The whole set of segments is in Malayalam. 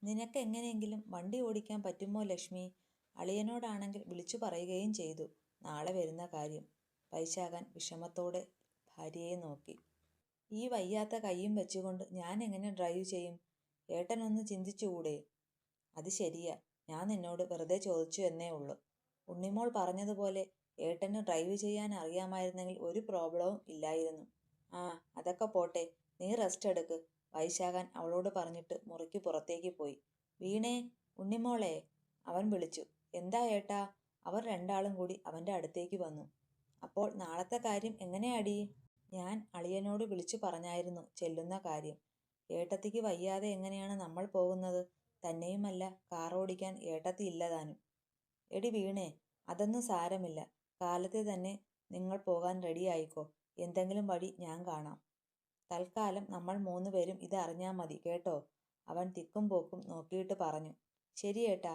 നിനക്ക് എങ്ങനെയെങ്കിലും വണ്ടി ഓടിക്കാൻ പറ്റുമോ ലക്ഷ്മി? അളിയനോടാണെങ്കിൽ വിളിച്ചു പറയുകയും ചെയ്തു നാളെ വരുന്ന കാര്യം. വൈശാഖൻ വിഷമത്തോടെ ഭാര്യയെ നോക്കി. ഈ വയ്യാത്ത കൈയും വെച്ചുകൊണ്ട് ഞാൻ എങ്ങനെ ഡ്രൈവ് ചെയ്യും? ഏട്ടനൊന്ന് ചിന്തിച്ചുകൂടെ? അത് ശരിയാ, ഞാൻ നിന്നോട് വെറുതെ ചോദിച്ചു എന്നേ ഉള്ളൂ. ഉണ്ണിമോൾ പറഞ്ഞതുപോലെ ഏട്ടന് ഡ്രൈവ് ചെയ്യാൻ അറിയാമായിരുന്നെങ്കിൽ ഒരു പ്രോബ്ലവും ഇല്ലായിരുന്നു. ആ അതൊക്കെ പോട്ടെ, നീ റെസ്റ്റ് എടുക്ക്. വൈശാഖൻ അവളോട് പറഞ്ഞിട്ട് മുറിക്ക് പുറത്തേക്ക് പോയി. വീണേ, ഉണ്ണിമോളെ, അവൻ വിളിച്ചു. എന്താ ഏട്ടാ? അവർ രണ്ടാളും കൂടി അവൻ്റെ അടുത്തേക്ക് വന്നു. അപ്പോൾ നാളത്തെ കാര്യം എങ്ങനെയാടി? ഞാൻ അളിയനോട് വിളിച്ചു പറഞ്ഞായിരുന്നു ചെല്ലുന്ന കാര്യം. ഏട്ടത്തിക്ക് വയ്യാതെ എങ്ങനെയാണ് നമ്മൾ പോകുന്നത്? തന്നെയുമല്ല, കാർ ഓടിക്കാൻ ഏട്ടത്തി ഇല്ലതാനും. എടി വീണേ, അതൊന്നും സാരമില്ല. കാലത്തെ തന്നെ നിങ്ങൾ പോകാൻ റെഡിയായിക്കോ. എന്തെങ്കിലും വഴി ഞാൻ കാണാം. തൽക്കാലം നമ്മൾ മൂന്നുപേരും ഇത് അറിഞ്ഞാൽ മതി കേട്ടോ, അവൻ തിക്കും പോക്കും നോക്കിയിട്ട് പറഞ്ഞു. ശരി ഏട്ടാ.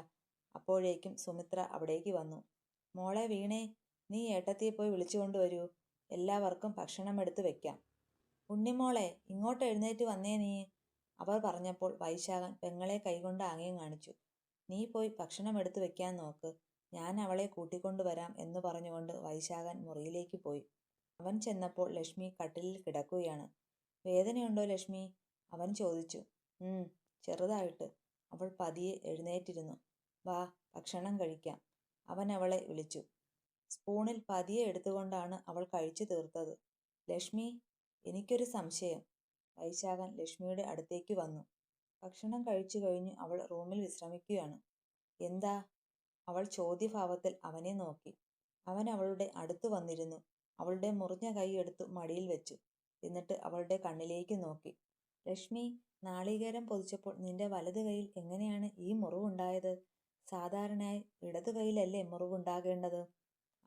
അപ്പോഴേക്കും സുമിത്ര അവിടേക്ക് വന്നു. മോളെ വീണേ, നീ ഏട്ടത്തിയെ പോയി വിളിച്ചുകൊണ്ട് വരൂ. എല്ലാവർക്കും ഭക്ഷണം എടുത്ത് വെക്കാം. ഉണ്ണിമോളെ, ഇങ്ങോട്ട് എഴുന്നേറ്റ് വന്നേ നീ, അവർ പറഞ്ഞപ്പോൾ വൈശാഖൻ പെങ്ങളെ കൈകൊണ്ട് ആംഗ്യം കാണിച്ചു. നീ പോയി ഭക്ഷണം എടുത്ത് വെക്കാൻ നോക്ക്, ഞാൻ അവളെ കൂട്ടിക്കൊണ്ടുവരാം എന്ന് പറഞ്ഞുകൊണ്ട് വൈശാഖൻ മുറിയിലേക്ക് പോയി. അവൻ ചെന്നപ്പോൾ ലക്ഷ്മി കട്ടിലിൽ കിടക്കുകയാണ്. വേദനയുണ്ടോ ലക്ഷ്മി? അവൻ ചോദിച്ചു. ചെറുതായിട്ട്. അവൾ പതിയെ എഴുന്നേറ്റിരുന്നു. വാ, ഭക്ഷണം കഴിക്കാം, അവൻ അവളെ വിളിച്ചു. സ്പൂണിൽ പതിയെ എടുത്തുകൊണ്ടാണ് അവൾ കഴിച്ചു തീർത്തത്. ലക്ഷ്മി, എനിക്കൊരു സംശയം. വൈശാഖൻ ലക്ഷ്മിയുടെ അടുത്തേക്ക് വന്നു. ഭക്ഷണം കഴിച്ചു കഴിഞ്ഞ് അവൾ റൂമിൽ വിശ്രമിക്കുകയാണ്. എന്താ? അവൾ ചോദ്യഭാവത്തിൽ അവനെ നോക്കി. അവൻ അവളുടെ അടുത്ത് വന്നിരുന്നു. അവളുടെ മുറിഞ്ഞ കൈ എടുത്തു മടിയിൽ വെച്ചു. എന്നിട്ട് അവളുടെ കണ്ണിലേക്ക് നോക്കി. ലക്ഷ്മി, നാളികേരം പൊതിച്ചപ്പോൾ നിന്റെ വലത് കൈയിൽ എങ്ങനെയാണ് ഈ മുറിവുണ്ടായത്? സാധാരണയായി ഇടതു കൈയിലല്ലേ മുറിവുണ്ടാകേണ്ടത്?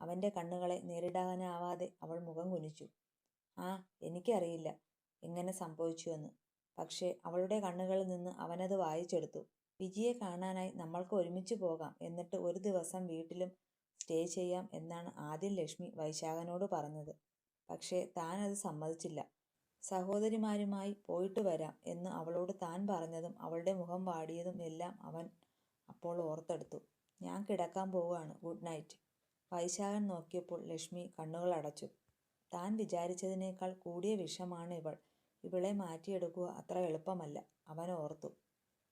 അവൻ്റെ കണ്ണുകളെ നേരിടാനാവാതെ അവൾ മുഖം കുനിച്ചു. എനിക്കറിയില്ല എങ്ങനെ സംഭവിച്ചുവെന്ന്. പക്ഷേ അവളുടെ കണ്ണുകളിൽ നിന്ന് അവനത് വായിച്ചെടുത്തു. വിജിയെ കാണാനായി നമ്മൾക്ക് ഒരുമിച്ച് പോകാം, എന്നിട്ട് ഒരു ദിവസം വീട്ടിലും സ്റ്റേ ചെയ്യാം എന്നാണ് ആദ്യം ലക്ഷ്മി വൈശാഖനോട് പറഞ്ഞത്. പക്ഷേ താൻ അത് സമ്മതിച്ചില്ല. സഹോദരിമാരുമായി പോയിട്ട് വരാം എന്ന് അവളോട് താൻ പറഞ്ഞതും അവളുടെ മുഖം വാടിയതും എല്ലാം അവൻ അപ്പോൾ ഓർത്തെടുത്തു. ഞാൻ കിടക്കാൻ പോവുകയാണ്, ഗുഡ് നൈറ്റ്. വൈശാഖൻ നോക്കിയപ്പോൾ ലക്ഷ്മി കണ്ണുകൾ അടച്ചു. താൻ വിചാരിച്ചതിനേക്കാൾ കൂടിയ വിഷമാണ് ഇവൾ. ഇവളെ മാറ്റിയെടുക്കുക അത്ര എളുപ്പമല്ല, അവൻ ഓർത്തു.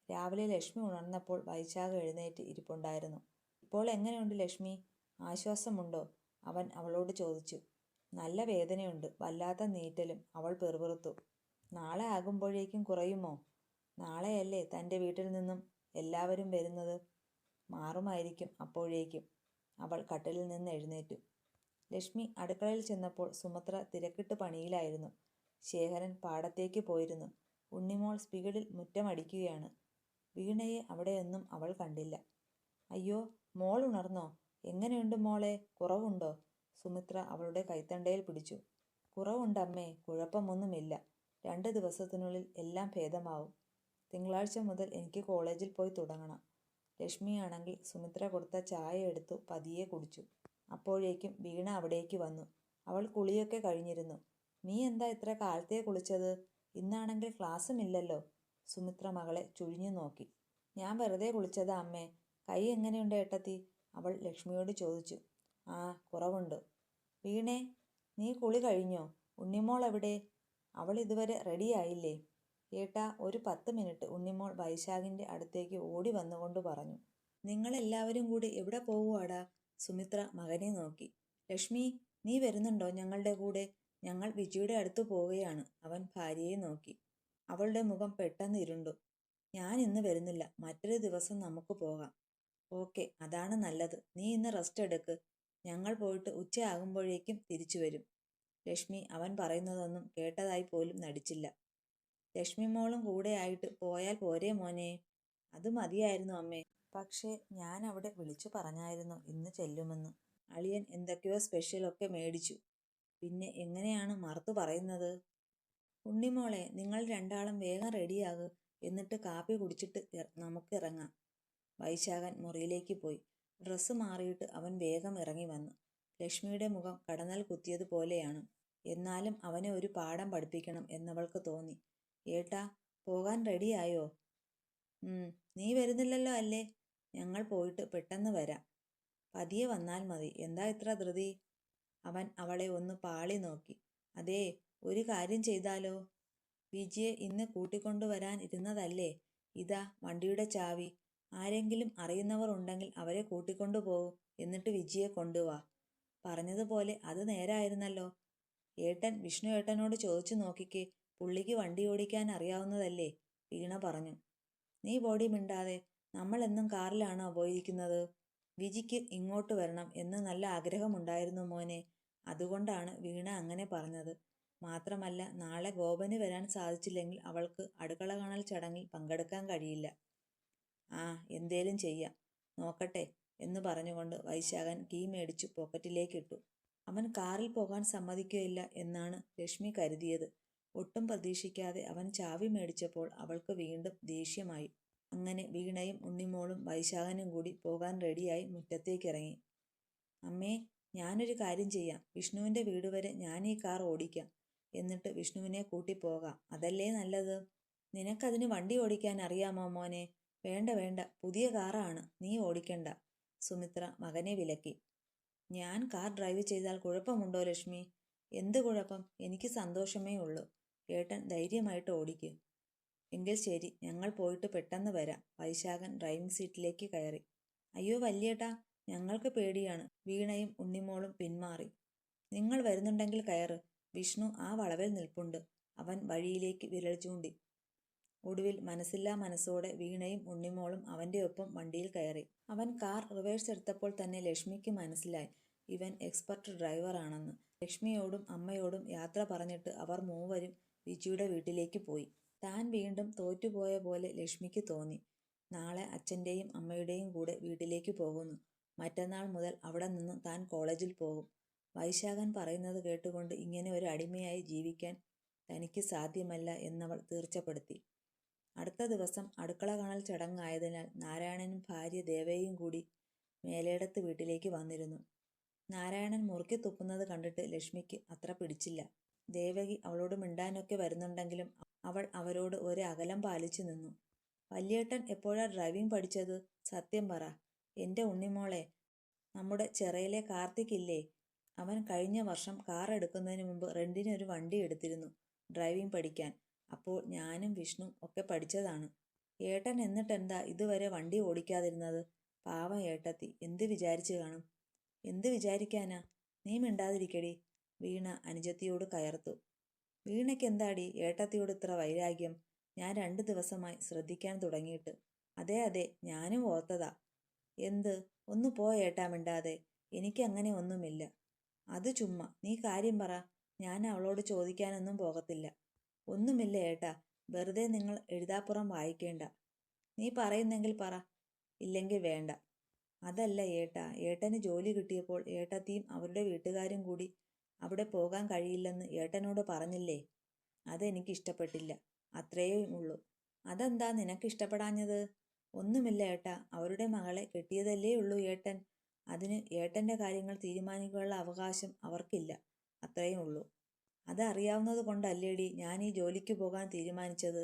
രാവിലെ ലക്ഷ്മി ഉണർന്നപ്പോൾ വൈശാഖ് എഴുന്നേറ്റ് ഇരിപ്പുണ്ടായിരുന്നു. ഇപ്പോൾ എങ്ങനെയുണ്ട് ലക്ഷ്മി? ആശ്വാസമുണ്ടോ? അവൻ അവളോട് ചോദിച്ചു. നല്ല വേദനയുണ്ട്, വല്ലാത്ത നീറ്റലും, അവൾ പിറുപിറുത്തു. നാളെ ആകുമ്പോഴേക്കും കുറയുമോ? നാളെയല്ലേ തൻ്റെ വീട്ടിൽ നിന്നും എല്ലാവരും വരുന്നത്. മാറുമായിരിക്കും അപ്പോഴേക്കും. അവൾ കട്ടിലിൽ നിന്ന് എഴുന്നേറ്റു. ലക്ഷ്മി അടുക്കളയിൽ ചെന്നപ്പോൾ സുമിത്ര തിരക്കിട്ട് പണിയിലായിരുന്നു. ശേഖരൻ പാടത്തേക്ക് പോയിരുന്നു. ഉണ്ണിമോൾ സ്പീഡിൽ മുറ്റമടിക്കുകയാണ്. വീണയെ അവിടെയൊന്നും അവൾ കണ്ടില്ല. അയ്യോ, മോൾ ഉണർന്നോ? എങ്ങനെയുണ്ട് മോളെ, കുറവുണ്ടോ? സുമിത്ര അവളുടെ കൈത്തണ്ടയിൽ പിടിച്ചു. കുറവുണ്ടമ്മേ, കുഴപ്പമൊന്നുമില്ല. 2 ദിവസത്തിനുള്ളിൽ എല്ലാം ഭേദമാവും. തിങ്കളാഴ്ച മുതൽ എനിക്ക് കോളേജിൽ പോയി തുടങ്ങണം. ലക്ഷ്മിയാണെങ്കിൽ സുമിത്ര കൊടുത്ത ചായ എടുത്തു പതിയെ കുടിച്ചു. അപ്പോഴേക്കും വീണ അവിടേക്ക് വന്നു. അവൾ കുളിയൊക്കെ കഴിഞ്ഞിരുന്നു. നീ എന്താ ഇത്ര കാലത്തേ കുളിച്ചത്? ഇന്നാണെങ്കിൽ ക്ലാസ്സും ഇല്ലല്ലോ. സുമിത്ര മകളെ ചുഴിഞ്ഞു നോക്കി. ഞാൻ വെറുതെ കുളിച്ചതാ അമ്മേ. കൈ എങ്ങനെയുണ്ട് ഏട്ടത്തി? അവൾ ലക്ഷ്മിയോട് ചോദിച്ചു. കുറവുണ്ട്. വീണേ, നീ കുളി കഴിഞ്ഞോ? ഉണ്ണിമോൾ എവിടെ? അവൾ ഇതുവരെ റെഡിയായില്ലേ? ഏട്ടാ, ഒരു 10 മിനിറ്റ്, ഉണ്ണിമോൾ വൈശാഖിൻ്റെ അടുത്തേക്ക് ഓടി വന്നുകൊണ്ട് പറഞ്ഞു. നിങ്ങളെല്ലാവരും കൂടി എവിടെ പോവുകയാടാ? സുമിത്ര മകനെ നോക്കി. ലക്ഷ്മി, നീ വരുന്നുണ്ടോ ഞങ്ങളുടെ കൂടെ? ഞങ്ങൾ വിജിയുടെ അടുത്ത് പോവുകയാണ്. അവൻ ഭാര്യയെ നോക്കി. അവളുടെ മുഖം പെട്ടെന്ന് ഇരുണ്ടു. ഞാൻ ഇന്ന് വരുന്നില്ല, മറ്റൊരു ദിവസം നമുക്ക് പോകാം. ഓക്കെ, അതാണ് നല്ലത്. നീ ഇന്ന് റെസ്റ്റ് എടുക്ക്. ഞങ്ങൾ പോയിട്ട് ഉച്ചയാകുമ്പോഴേക്കും തിരിച്ചു വരും. ലക്ഷ്മി അവൻ പറയുന്നതൊന്നും കേട്ടതായി പോലും നടിച്ചില്ല. ലക്ഷ്മി മോളും കൂടെ ആയിട്ട് പോയാൽ പോരേ മോനെ? അത് മതിയായിരുന്നു അമ്മേ. പക്ഷേ ഞാൻ അവിടെ വിളിച്ചു പറഞ്ഞായിരുന്നു ഇന്ന് ചെല്ലുമെന്ന്. അളിയൻ എന്തൊക്കെയോ സ്പെഷ്യലൊക്കെ മേടിച്ചു. പിന്നെ എങ്ങനെയാണ് മറുത്തു പറയുന്നത്? ഉണ്ണിമോളെ, നിങ്ങൾ രണ്ടാളും വേഗം റെഡിയാകുക, എന്നിട്ട് കാപ്പി കുടിച്ചിട്ട് നമുക്ക് ഇറങ്ങാം. വൈശാഖൻ മുറിയിലേക്ക് പോയി. ഡ്രസ്സ് മാറിയിട്ട് അവൻ വേഗം ഇറങ്ങി വന്നു. ലക്ഷ്മിയുടെ മുഖം കടന്നൽ കുത്തിയതുപോലെയാണ്. എന്നാലും അവനെ ഒരു പാഠം പഠിപ്പിക്കണം എന്നവൾക്ക് തോന്നി. ഏട്ടാ, പോകാൻ റെഡിയായോ? നീ വരുന്നില്ലല്ലോ അല്ലേ? ഞങ്ങൾ പോയിട്ട് പെട്ടെന്ന് വരാം. പതിയെ വന്നാൽ മതി. എന്താ ഇത്ര ധൃതി? അവൻ അവളെ ഒന്ന് പാളി നോക്കി. അതേ, ഒരു കാര്യം ചെയ്താലോ? വിജിയെ ഇന്ന് കൂട്ടിക്കൊണ്ടുവരാൻ ഇരുന്നതല്ലേ? ഇതാ വണ്ടിയുടെ ചാവി. ആരെങ്കിലും അറിയുന്നവർ ഉണ്ടെങ്കിൽ അവരെ കൂട്ടിക്കൊണ്ടു പോകും. എന്നിട്ട് വിജിയെ കൊണ്ടുവാ. പറഞ്ഞതുപോലെ അത് നേരായിരുന്നല്ലോ. ഏട്ടൻ വിഷ്ണു ഏട്ടനോട് ചോദിച്ചു നോക്കിക്കേ. പുള്ളിക്ക് വണ്ടി ഓടിക്കാൻ അറിയാവുന്നതല്ലേ? വീണ പറഞ്ഞു. നീ ബോഡി മിണ്ടാതെ. നമ്മൾ എന്നും കാറിലാണോ പോയിരിക്കുന്നത്? വിജിക്ക് ഇങ്ങോട്ട് വരണം എന്ന് നല്ല ആഗ്രഹമുണ്ടായിരുന്നു മോനെ. അതുകൊണ്ടാണ് വീണ അങ്ങനെ പറഞ്ഞത്. മാത്രമല്ല, നാളെ ഗോപന് വരാൻ സാധിച്ചില്ലെങ്കിൽ അവൾക്ക് അടുക്കള കാണൽ ചടങ്ങിൽ പങ്കെടുക്കാൻ കഴിയില്ല. ആ, എന്തേലും ചെയ്യാം, നോക്കട്ടെ എന്ന് പറഞ്ഞുകൊണ്ട് വൈശാഖൻ കീ മേടിച്ചു പോക്കറ്റിലേക്കിട്ടു. അവൻ കാറിൽ പോകാൻ സമ്മതിക്കുകയില്ല എന്നാണ് ലക്ഷ്മി കരുതിയത്. ഒട്ടും പ്രതീക്ഷിക്കാതെ അവൻ ചാവി മേടിച്ചപ്പോൾ അവൾക്ക് വീണ്ടും ദേഷ്യമായി. അങ്ങനെ വീണയും ഉണ്ണിമോളും വൈശാഖനും കൂടി പോകാൻ റെഡിയായി മുറ്റത്തേക്കിറങ്ങി. അമ്മേ, ഞാനൊരു കാര്യം ചെയ്യാം. വിഷ്ണുവിൻ്റെ വീട് വരെ ഞാൻ ഈ കാർ ഓടിക്കാം. എന്നിട്ട് വിഷ്ണുവിനെ കൂട്ടി പോകാം. അതല്ലേ നല്ലത്? നിനക്കതിന് വണ്ടി ഓടിക്കാൻ അറിയാമോ മോനെ? വേണ്ട വേണ്ട, പുതിയ കാറാണ്, നീ ഓടിക്കണ്ട. സുമിത്ര മകനെ വിലക്കി. ഞാൻ കാർ ഡ്രൈവ് ചെയ്താൽ കുഴപ്പമുണ്ടോ ലക്ഷ്മി? എന്ത് കുഴപ്പം? എനിക്ക് സന്തോഷമേ ഉള്ളൂ. ഏട്ടൻ ധൈര്യമായിട്ട് ഓടിക്കും. എങ്കിൽ ശരി, ഞങ്ങൾ പോയിട്ട് പെട്ടെന്ന് വരാം. വൈശാഖൻ ഡ്രൈവിംഗ് സീറ്റിലേക്ക് കയറി. അയ്യോ വല്യേട്ടാ, ഞങ്ങൾക്ക് പേടിയാണ്. വീണയും ഉണ്ണിമോളും പിന്മാറി. നിങ്ങൾ വരുന്നുണ്ടെങ്കിൽ കയറ്. വിഷ്ണു ആ വളവിൽ നിൽപ്പുണ്ട്. അവൻ വഴിയിലേക്ക് വിരൽ ചൂണ്ടി. ഒടുവിൽ മനസ്സില്ലാ മനസ്സോടെ വീണയും ഉണ്ണിമോളും അവൻ്റെ ഒപ്പം വണ്ടിയിൽ കയറി. അവൻ കാർ റിവേഴ്സ് എടുത്തപ്പോൾ തന്നെ ലക്ഷ്മിക്ക് മനസ്സിലായി ഇവൻ എക്സ്പെർട്ട് ഡ്രൈവറാണെന്ന്. ലക്ഷ്മിയോടും അമ്മയോടും യാത്ര പറഞ്ഞിട്ട് അവർ മൂവരും വിജിയുടെ വീട്ടിലേക്ക് പോയി. താൻ വീണ്ടും തോറ്റുപോയ പോലെ ലക്ഷ്മിക്ക് തോന്നി. നാളെ അച്ഛൻ്റെയും അമ്മയുടെയും കൂടെ വീട്ടിലേക്ക് പോകുന്നു. മറ്റന്നാൾ മുതൽ അവിടെ നിന്ന് താൻ കോളേജിൽ പോകും. വൈശാഖൻ പറയുന്നത് കേട്ടുകൊണ്ട് ഇങ്ങനെ ഒരു അടിമയായി ജീവിക്കാൻ തനിക്ക് സാധ്യമല്ല എന്നവൾ തീർച്ചപ്പെടുത്തി. അടുത്ത ദിവസം അടുക്കള കാണൽ ചടങ്ങായതിനാൽ നാരായണനും ഭാര്യ ദേവയും കൂടി മേലേടത്ത് വീട്ടിലേക്ക് വന്നിരുന്നു. നാരായണൻ മുറുക്കി തുപ്പുന്നത് കണ്ടിട്ട് ലക്ഷ്മിക്ക് അത്ര പിടിച്ചില്ല. ദേവകി അവളോട് മിണ്ടാനൊക്കെ വരുന്നുണ്ടെങ്കിലും അവൾ അവരോട് ഒരു അകലം പാലിച്ചു നിന്നു. വല്യേട്ടൻ എപ്പോഴാ ഡ്രൈവിംഗ് പഠിച്ചത്? സത്യം പറ. എൻ്റെ ഉണ്ണിമോളെ, നമ്മുടെ ചെറയിലെ കാർത്തിക് ഇല്ലേ, അവൻ കഴിഞ്ഞ വർഷം കാർ എടുക്കുന്നതിന് മുമ്പ് റെന്റിനൊരു വണ്ടി എടുത്തിരുന്നു ഡ്രൈവിംഗ് പഠിക്കാൻ. അപ്പോൾ ഞാനും വിഷ്ണു ഒക്കെ പഠിച്ചതാണ്. ഏട്ടൻ എന്നിട്ടെന്താ ഇതുവരെ വണ്ടി ഓടിക്കാതിരുന്നത്? പാവം ഏട്ടത്തി എന്ത് വിചാരിച്ചു കാണും? എന്ത് വിചാരിക്കാനാ? നീ മിണ്ടാതിരിക്കടി, വീണ അനുജത്തിയോട് കയർത്തു. വീണയ്ക്ക് എന്താടി ഏട്ടത്തിയോട് ഇത്ര വൈരാഗ്യം? ഞാൻ 2 ദിവസമായി ശ്രദ്ധിക്കാൻ തുടങ്ങിയിട്ട്. അതെ അതെ, ഞാനും ഓർത്തതാ. എന്ത്? ഒന്ന് പോ ഏട്ടാ മിണ്ടാതെ. എനിക്കങ്ങനെ ഒന്നുമില്ല. അത് ചുമ്മാ, നീ കാര്യം പറ. ഞാൻ അവളോട് ചോദിക്കാനൊന്നും പോകത്തില്ല. ഒന്നുമില്ല ഏട്ടാ, വെറുതെ നിങ്ങൾ എഴുതാപ്പുറം വായിക്കേണ്ട. നീ പറയുന്നെങ്കിൽ പറ, ഇല്ലെങ്കിൽ വേണ്ട. അതല്ല ഏട്ടാ, ഏട്ടന് ജോലി കിട്ടിയപ്പോൾ ഏട്ടത്തിയും അവരുടെ വീട്ടുകാരും കൂടി അവിടെ പോകാൻ കഴിയില്ലെന്ന് ഏട്ടനോട് പറഞ്ഞില്ലേ? അതെനിക്കിഷ്ടപ്പെട്ടില്ല, അത്രയേ ഉള്ളൂ. അതെന്താ നിനക്ക് ഇഷ്ടപ്പെടാഞ്ഞത്? ഒന്നുമില്ല ഏട്ടാ, അവരുടെ മകളെ കെട്ടിയതല്ലേ ഉള്ളൂ ഏട്ടൻ. അതിന് ഏട്ടൻ്റെ കാര്യങ്ങൾ തീരുമാനിക്കാനുള്ള അവകാശം അവർക്കില്ല, അത്രയേ ഉള്ളൂ. അതറിയാവുന്നത് കൊണ്ടല്ലേടി ഞാൻ ഈ ജോലിക്ക് പോകാൻ തീരുമാനിച്ചത്.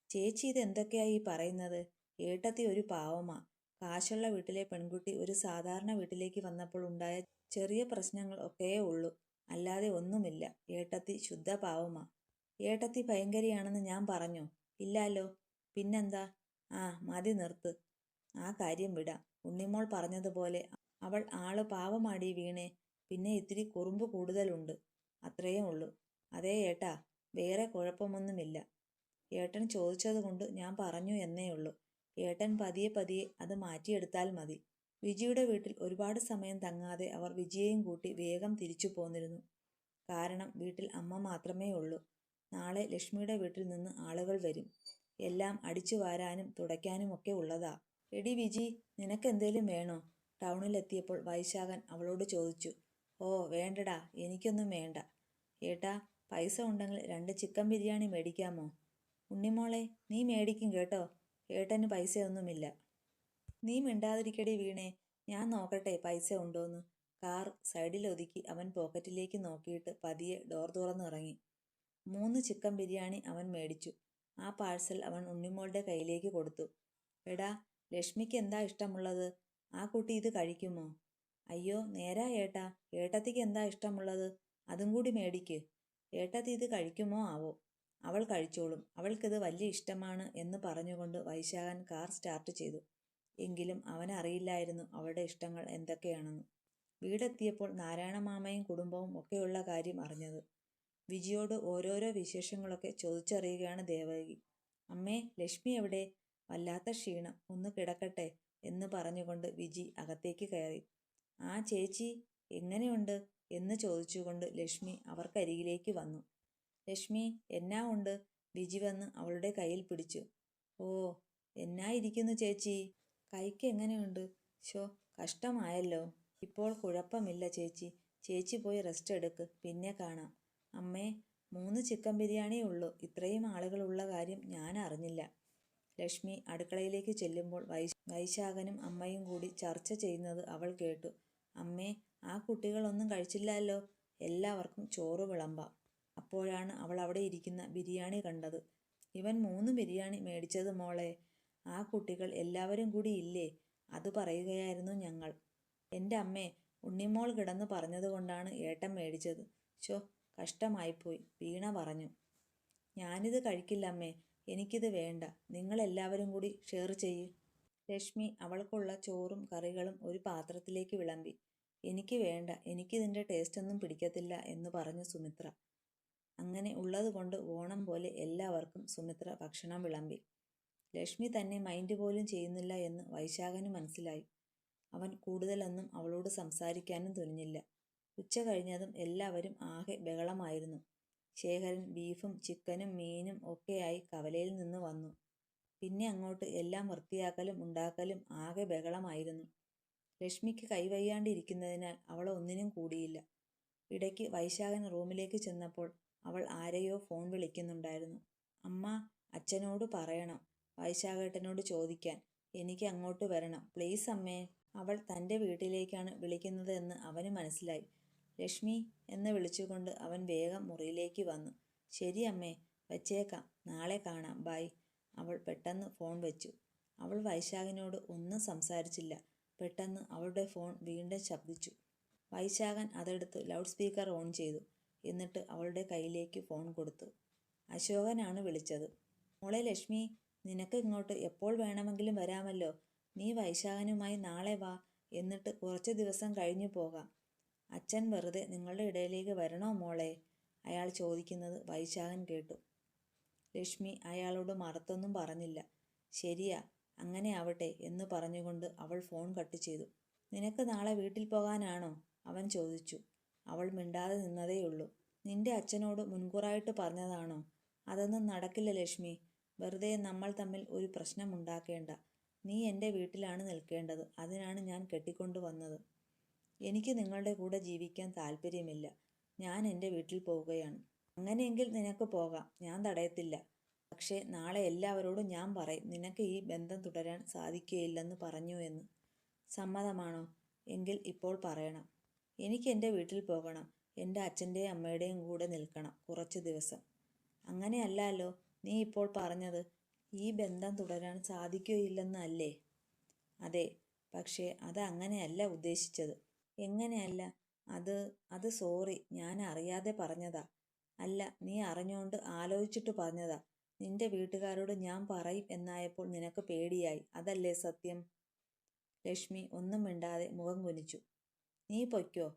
ചേച്ചി ഇത് എന്തൊക്കെയായി പറയുന്നത്? ഏട്ടത്തി ഒരു പാവമാ. കാശുള്ള വീട്ടിലെ പെൺകുട്ടി ഒരു സാധാരണ വീട്ടിലേക്ക് വന്നപ്പോൾ ഉണ്ടായ ചെറിയ പ്രശ്നങ്ങൾ ഒക്കെയേ ഉള്ളൂ, അല്ലാതെ ഒന്നുമില്ല. ഏട്ടത്തി ശുദ്ധ പാവമാ. ഏട്ടത്തി ഭയങ്കരിയാണെന്ന് ഞാൻ പറഞ്ഞോ? ഇല്ലാലോ. പിന്നെന്താ? ആ മതി, നിർത്ത്. ആ കാര്യം വിടാം. ഉണ്ണിമോൾ പറഞ്ഞതുപോലെ അവൾ ആള് പാവമാടി വീണേ. പിന്നെ ഇത്തിരി കുറുമ്പ് കൂടുതലുണ്ട്, അത്രയേ ഉള്ളൂ. അതേ ഏട്ടാ, വേറെ കുഴപ്പമൊന്നുമില്ല. ഏട്ടൻ ചോദിച്ചതുകൊണ്ട് ഞാൻ പറഞ്ഞു എന്നേ ഉള്ളൂ. ഏട്ടൻ പതിയെ പതിയെ അത് മാറ്റിയെടുത്താൽ മതി. വിജിയുടെ വീട്ടിൽ ഒരുപാട് സമയം തങ്ങാതെ അവർ വിജിയെയും കൂട്ടി വേഗം തിരിച്ചു പോന്നിരുന്നു. കാരണം വീട്ടിൽ അമ്മ മാത്രമേ ഉള്ളൂ. നാളെ ലക്ഷ്മിയുടെ വീട്ടിൽ നിന്ന് ആളുകൾ വരും. എല്ലാം അടിച്ചു വാരാനും തുടയ്ക്കാനും ഒക്കെ ഉള്ളതാ. എടി വിജി, നിനക്കെന്തേലും വേണോ? ടൗണിലെത്തിയപ്പോൾ വൈശാഖൻ അവളോട് ചോദിച്ചു. ഓ വേണ്ടടാ, എനിക്കൊന്നും വേണ്ട. ഏട്ടാ, പൈസ ഉണ്ടെങ്കിൽ 2 ചിക്കൻ ബിരിയാണി മേടിക്കാമോ? ഉണ്ണിമോളെ, നീ മേടിക്കും കേട്ടോ, ഏട്ടന് പൈസയൊന്നുമില്ല. നീ മിണ്ടാതിരിക്കടി വീണേ, ഞാൻ നോക്കട്ടെ പൈസ ഉണ്ടോന്ന്. കാർ സൈഡിലൊതുക്കി അവൻ പോക്കറ്റിലേക്ക് നോക്കിയിട്ട് പതിയെ ഡോർ തുറന്നിറങ്ങി. 3 ചിക്കൻ ബിരിയാണി അവൻ മേടിച്ചു. ആ പാഴ്സൽ അവൻ ഉണ്ണിമോളുടെ കയ്യിലേക്ക് കൊടുത്തു. എടാ, ലക്ഷ്മിക്ക് എന്താ ഇഷ്ടമുള്ളത്? ആ കുട്ടി ഇത് കഴിക്കുമോ? അയ്യോ നേരാ ഏട്ടാ, ഏട്ടത്തിക്ക് എന്താ ഇഷ്ടമുള്ളത്? അതും കൂടി മേടിക്ക്. ഏട്ടത്തി ഇത് കഴിക്കുമോ ആവോ? അവൾ കഴിച്ചോളും, അവൾക്കിത് വലിയ ഇഷ്ടമാണ് എന്ന് പറഞ്ഞുകൊണ്ട് വൈശാഖൻ കാർ സ്റ്റാർട്ട് ചെയ്തു. എങ്കിലും അവനറിയില്ലായിരുന്നു അവളുടെ ഇഷ്ടങ്ങൾ എന്തൊക്കെയാണെന്ന്. വീടെത്തിയപ്പോൾ നാരായണമാമയും കുടുംബവും ഒക്കെയുള്ള കാര്യം അറിഞ്ഞത്. വിജിയോട് ഓരോരോ വിശേഷങ്ങളൊക്കെ ചോദിച്ചറിയുകയാണ് ദേവകി. അമ്മേ, ലക്ഷ്മി എവിടെ? വല്ലാത്ത ക്ഷീണം, ഒന്ന് കിടക്കട്ടെ എന്ന് പറഞ്ഞുകൊണ്ട് വിജി അകത്തേക്ക് കയറി. ആ ചേച്ചി എങ്ങനെയുണ്ട് എന്ന് ചോദിച്ചുകൊണ്ട് ലക്ഷ്മി അവർക്കരികിലേക്ക് വന്നു. ലക്ഷ്മി, എന്നാ ഉണ്ട്? വിജി വന്ന് അവളുടെ കയ്യിൽ പിടിച്ചു. ഓ, എന്നാ ഇരിക്കുന്നു ചേച്ചി? കൈക്ക് എങ്ങനെയുണ്ട്? ശോ, കഷ്ടമായല്ലോ. ഇപ്പോൾ കുഴപ്പമില്ല ചേച്ചി. ചേച്ചി പോയി റെസ്റ്റ് എടുക്ക്, പിന്നെ കാണാം. അമ്മേ, 3 ചിക്കൻ ബിരിയാണിയേ ഉള്ളൂ. ഇത്രയും ആളുകളുള്ള കാര്യം ഞാൻ അറിഞ്ഞില്ല. ലക്ഷ്മി അടുക്കളയിലേക്ക് ചെല്ലുമ്പോൾ വൈശാഖനും അമ്മയും കൂടി ചർച്ച ചെയ്യുന്നത് അവൾ കേട്ടു. അമ്മേ, ആ കുട്ടികളൊന്നും കഴിച്ചില്ലല്ലോ. എല്ലാവർക്കും ചോറ് വിളമ്പാം. അപ്പോഴാണ് അവൾ അവിടെ ഇരിക്കുന്ന ബിരിയാണി കണ്ടത്. ഇവൻ 3 ബിരിയാണി മേടിച്ചത് മോളെ. ആ കുട്ടികൾ എല്ലാവരും കൂടി ഇല്ലേ? അത് പറയുകയായിരുന്നു ഞങ്ങൾ. എൻ്റെ അമ്മേ, ഉണ്ണിമോൾ കിടന്ന് പറഞ്ഞതുകൊണ്ടാണ് ഏട്ടൻ മേടിച്ചത്. ശോ, കഷ്ടമായിപ്പോയി, വീണ പറഞ്ഞു. ഞാനിത് കഴിക്കില്ല അമ്മേ, എനിക്കിത് വേണ്ട. നിങ്ങളെല്ലാവരും കൂടി ഷെയർ ചെയ്യ്. ലക്ഷ്മി അവൾക്കുള്ള ചോറും കറികളും ഒരു പാത്രത്തിലേക്ക് വിളമ്പി. എനിക്ക് വേണ്ട, എനിക്കിതിൻ്റെ ടേസ്റ്റൊന്നും പിടിക്കത്തില്ല എന്ന് പറഞ്ഞു സുമിത്ര. അങ്ങനെ ഉള്ളതുകൊണ്ട് ഓണം പോലെ എല്ലാവർക്കും സുമിത്ര ഭക്ഷണം വിളമ്പി. ലക്ഷ്മി തന്നെ മൈൻഡ് പോലും ചെയ്യുന്നില്ല എന്ന് വൈശാഖന് മനസ്സിലായി. അവൻ കൂടുതലൊന്നും അവളോട് സംസാരിക്കാനും തുനിഞ്ഞില്ല. ഉച്ച കഴിഞ്ഞതും എല്ലാവരും ആകെ ബഹളമായിരുന്നു. ശേഖരൻ ബീഫും ചിക്കനും മീനും ഒക്കെയായി കവലയിൽ നിന്ന് വന്നു. പിന്നെ അങ്ങോട്ട് എല്ലാം വൃത്തിയാക്കലും ഉണ്ടാക്കലും ആകെ ബഹളമായിരുന്നു. ലക്ഷ്മിക്ക് കൈവയ്യാണ്ടിരിക്കുന്നതിനാൽ അവൾ ഒന്നിനും കൂടിയില്ല. ഇടയ്ക്ക് വൈശാഖൻ റൂമിലേക്ക് ചെന്നപ്പോൾ അവൾ ആരെയോ ഫോൺ വിളിക്കുന്നുണ്ടായിരുന്നു. അമ്മ, അച്ഛനോട് പറയണം വൈശാഖേട്ടനോട് ചോദിക്കാൻ. എനിക്ക് അങ്ങോട്ട് വരണം പ്ലീസ് അമ്മേ. അവൾ തൻ്റെ വീട്ടിലേക്കാണ് വിളിക്കുന്നത് എന്ന് അവന് മനസ്സിലായി. ലക്ഷ്മി എന്ന് വിളിച്ചുകൊണ്ട് അവൻ വേഗം മുറിയിലേക്ക് വന്നു. ശരി അമ്മേ, വച്ചേക്കാം, നാളെ കാണാം, ബൈ. അവൾ പെട്ടെന്ന് ഫോൺ വെച്ചു. അവൾ വൈശാഖിനോട് ഒന്നും സംസാരിച്ചില്ല. പെട്ടെന്ന് അവളുടെ ഫോൺ വീണ്ടും ശബ്ദിച്ചു. വൈശാഖൻ അതെടുത്ത് ലൗഡ് സ്പീക്കർ ഓൺ ചെയ്തു. എന്നിട്ട് അവളുടെ കയ്യിലേക്ക് ഫോൺ കൊടുത്തു. അശോകനാണ് വിളിച്ചത്. മോളെ ലക്ഷ്മി, നിനക്ക് ഇങ്ങോട്ട് എപ്പോൾ വേണമെങ്കിലും വരാമല്ലോ. നീ വൈശാഖനുമായി നാളെ വാ, എന്നിട്ട് കുറച്ച് ദിവസം കഴിഞ്ഞു പോകാം. അച്ഛൻ വെറുതെ നിങ്ങളുടെ ഇടയിലേക്ക് വരണോ മോളെ? അയാൾ ചോദിക്കുന്നത് വൈശാഖൻ കേട്ടു. ലക്ഷ്മി അയാളോട് മറുത്തൊന്നും പറഞ്ഞില്ല. ശരിയാ, അങ്ങനെ ആവട്ടെ എന്ന് പറഞ്ഞുകൊണ്ട് അവൾ ഫോൺ കട്ട് ചെയ്തു. നിനക്ക് നാളെ വീട്ടിൽ പോകാനാണോ? അവൻ ചോദിച്ചു. അവൾ മിണ്ടാതെ നിന്നതേയുള്ളൂ. നിന്റെ അച്ഛനോട് മുൻകൂറായിട്ട് പറഞ്ഞതാണോ? അതൊന്നും നടക്കില്ല ലക്ഷ്മി. വെറുതെ നമ്മൾ തമ്മിൽ ഒരു പ്രശ്നമുണ്ടാക്കേണ്ട. നീ എൻ്റെ വീട്ടിലാണ് നിൽക്കേണ്ടത്. അതിനാണ് ഞാൻ കെട്ടിക്കൊണ്ടു വന്നത്. എനിക്ക് നിങ്ങളുടെ കൂടെ ജീവിക്കാൻ താല്പര്യമില്ല. ഞാൻ എൻ്റെ വീട്ടിൽ പോവുകയാണ്. അങ്ങനെയെങ്കിൽ നിനക്ക് പോകാം, ഞാൻ തടയത്തില്ല. പക്ഷേ നാളെ എല്ലാവരോടും ഞാൻ പറയും നിനക്ക് ഈ ബന്ധം തുടരാൻ സാധിക്കുകയില്ലെന്ന് പറഞ്ഞു എന്ന്. സമ്മതമാണോ? എങ്കിൽ ഇപ്പോൾ പറയണം. എനിക്ക് എൻ്റെ വീട്ടിൽ പോകണം. എൻ്റെ അച്ഛൻ്റെയും അമ്മയുടെയും കൂടെ നിൽക്കണം കുറച്ച് ദിവസം. അങ്ങനെയല്ലല്ലോ നീ ഇപ്പോൾ പറഞ്ഞത്. ഈ ബന്ധം തുടരാൻ സാധിക്കുകയില്ലെന്ന് അല്ലേ? അതെ, പക്ഷേ അത് അങ്ങനെയല്ല ഉദ്ദേശിച്ചത്. എങ്ങനെയല്ല? അത് സോറി, ഞാൻ അറിയാതെ പറഞ്ഞതാ. അല്ല, നീ അറിഞ്ഞുകൊണ്ട് ആലോചിച്ചിട്ട് പറഞ്ഞതാ. നിന്റെ വീട്ടുകാരോട് ഞാൻ പറയും എന്നായപ്പോൾ നിനക്ക് പേടിയായി, അതല്ലേ സത്യം? ലക്ഷ്മി ഒന്നും മിണ്ടാതെ മുഖം കുനിച്ചു. നീ പൊയ്ക്കോ.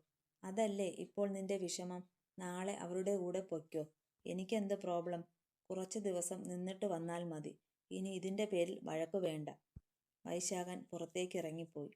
അതല്ലേ ഇപ്പോൾ നിന്റെ വിഷമം? നാളെ അവരുടെ കൂടെ പൊയ്ക്കോ. എനിക്കെന്ത് പ്രോബ്ലം? കുറച്ച് ദിവസം നിന്നിട്ട് വന്നാൽ മതി. ഇനി ഇതിൻ്റെ പേരിൽ വഴക്ക് വേണ്ട. വൈശാഖൻ പുറത്തേക്ക് ഇറങ്ങിപ്പോയി.